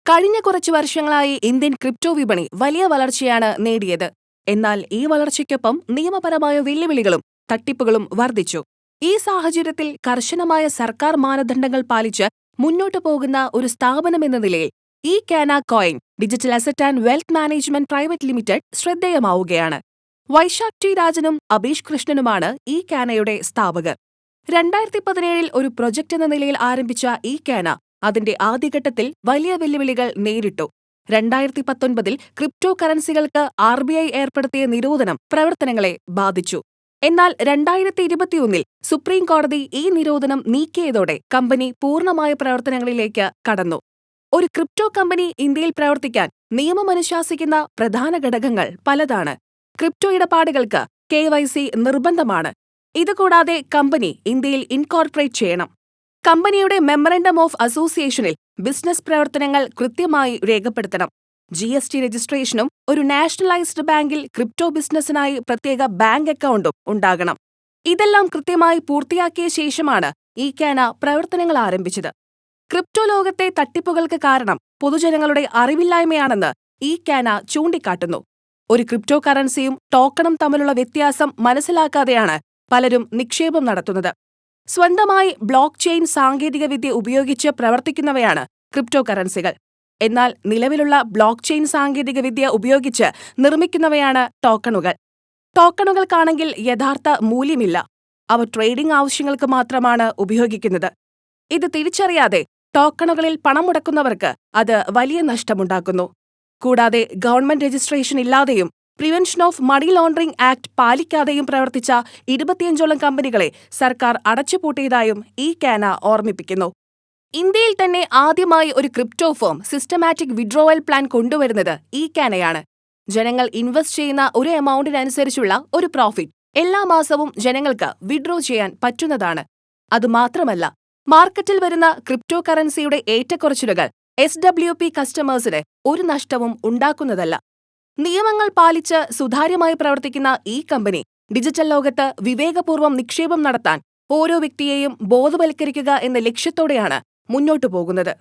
കഴിഞ്ഞ കുറച്ചു വർഷങ്ങളായി ഇന്ത്യൻ ക്രിപ്റ്റോ വിപണി വലിയ വളർച്ചയാണ് നേടിയത്. എന്നാൽ ഈ വളർച്ചയ്ക്കൊപ്പം നിയമപരമായ വെല്ലുവിളികളും തട്ടിപ്പുകളും വർദ്ധിച്ചു. ഈ സാഹചര്യത്തിൽ കർശനമായ സർക്കാർ മാനദണ്ഡങ്ങൾ പാലിച്ച് മുന്നോട്ടു പോകുന്ന ഒരു സ്ഥാപനമെന്ന നിലയിൽ E-Kana coin digital asset and wealth management private limited ശ്രദ്ധേയമാവുകയാണ്. വൈശാഖ് ടി രാജനും അബീഷ് കൃഷ്ണനുമാണ് ഇ-കാനയുടെ സ്ഥാപകർ. 2017 ഒരു പ്രൊജക്ട് എന്ന നിലയിൽ ആരംഭിച്ച ഇ-കാന അതിന്റെ ആദ്യഘട്ടത്തിൽ വലിയ വെല്ലുവിളികൾ നേരിട്ടു. 2019 ക്രിപ്റ്റോ കറൻസികൾക്ക് RBI ഏർപ്പെടുത്തിയ നിരോധനം പ്രവർത്തനങ്ങളെ ബാധിച്ചു. എന്നാൽ 2021 സുപ്രീം കോടതി ഈ നിരോധനം നീക്കിയതോടെ കമ്പനി പൂർണ്ണമായ പ്രവർത്തനങ്ങളിലേക്ക് കടന്നു. ഒരു ക്രിപ്റ്റോ കമ്പനി ഇന്ത്യയിൽ പ്രവർത്തിക്കാൻ നിയമമനുശാസിക്കുന്ന പ്രധാന ഘടകങ്ങൾ പലതാണ്. ക്രിപ്റ്റോ ഇടപാടുകൾക്ക് KYC നിർബന്ധമാണ്. ഇതുകൂടാതെ കമ്പനി ഇന്ത്യയിൽ ഇൻകോർപ്പറേറ്റ് ചെയ്യണം. കമ്പനിയുടെ മെമ്മറണ്ടം ഓഫ് അസോസിയേഷനിൽ ബിസിനസ് പ്രവർത്തനങ്ങൾ കൃത്യമായി രേഖപ്പെടുത്തണം. GST രജിസ്ട്രേഷനും ഒരു നാഷണലൈസ്ഡ് ബാങ്കിൽ ക്രിപ്റ്റോ ബിസിനസ്സിനായി പ്രത്യേക ബാങ്ക് അക്കൗണ്ടും ഉണ്ടാകണം. ഇതെല്ലാം കൃത്യമായി പൂർത്തിയാക്കിയ ശേഷമാണ് ഇ-കാന പ്രവർത്തനങ്ങൾ ആരംഭിച്ചത്. ക്രിപ്റ്റോ ലോകത്തെ തട്ടിപ്പുകൾക്ക് കാരണം പൊതുജനങ്ങളുടെ അറിവില്ലായ്മയാണെന്ന് ഇ-കാന ചൂണ്ടിക്കാട്ടുന്നു. ഒരു ക്രിപ്റ്റോ കറൻസിയും ടോക്കണും തമ്മിലുള്ള വ്യത്യാസം മനസ്സിലാക്കാതെയാണ് പലരും നിക്ഷേപം നടത്തുന്നത്. സ്വന്തമായി ബ്ലോക്ക് ചെയിൻ സാങ്കേതികവിദ്യ ഉപയോഗിച്ച് പ്രവർത്തിക്കുന്നവയാണ് ക്രിപ്റ്റോ കറൻസികൾ. എന്നാൽ നിലവിലുള്ള ബ്ലോക്ക് ചെയിൻ സാങ്കേതികവിദ്യ ഉപയോഗിച്ച് നിർമ്മിക്കുന്നവയാണ് ടോക്കണുകൾ. ടോക്കണുകൾക്കാണെങ്കിൽ യഥാർത്ഥ മൂല്യമില്ല. അവ ട്രേഡിംഗ് ആവശ്യങ്ങൾക്ക് മാത്രമാണ് ഉപയോഗിക്കുന്നത്. ഇത് തിരിച്ചറിയാതെ ടോക്കണുകളിൽ പണം മുടക്കുന്നവർക്ക് അത് വലിയ നഷ്ടമുണ്ടാക്കുന്നു. കൂടാതെ ഗവൺമെന്റ് രജിസ്ട്രേഷൻ ഇല്ലാതെയും prevention of money laundering act പാലിക്കാതെയും പ്രവർത്തിച്ച 25ഓളം കമ്പനികളെ സർക്കാർ അടച്ചുപൂട്ടിയതായും ഇ-കാന ഓർമ്മിപ്പിക്കുന്നു. ഇന്ത്യയിൽ തന്നെ ആദ്യമായി ഒരു crypto firm systematic withdrawal plan കൊണ്ടുവരുന്നത് ഇ-കാനയാണ്. ജനങ്ങൾ ഇൻവെസ്റ്റ് ചെയ്യുന്ന ഒരു എമൗണ്ടിനനുസരിച്ചുള്ള ഒരു പ്രോഫിറ്റ് എല്ലാ മാസവും ജനങ്ങൾക്ക് വിഡ്രോ ചെയ്യാൻ പറ്റുന്നതാണ്. അതുമാത്രമല്ല, മാർക്കറ്റിൽ വരുന്ന ക്രിപ്റ്റോ കറൻസിയുടെ ഏറ്റക്കുറച്ചിലുകൾ SWP കസ്റ്റമേഴ്സിന് ഒരു നഷ്ടവും ഉണ്ടാക്കുന്നതല്ല. നിയമങ്ങൾ പാലിച്ച് സുതാര്യമായി പ്രവർത്തിക്കുന്ന ഈ കമ്പനി ഡിജിറ്റൽ ലോകത്ത് വിവേകപൂർവ്വം നിക്ഷേപം നടത്താൻ ഓരോ വ്യക്തിയെയും ബോധവൽക്കരിക്കുക എന്ന ലക്ഷ്യത്തോടെയാണ് മുന്നോട്ടു പോകുന്നത്.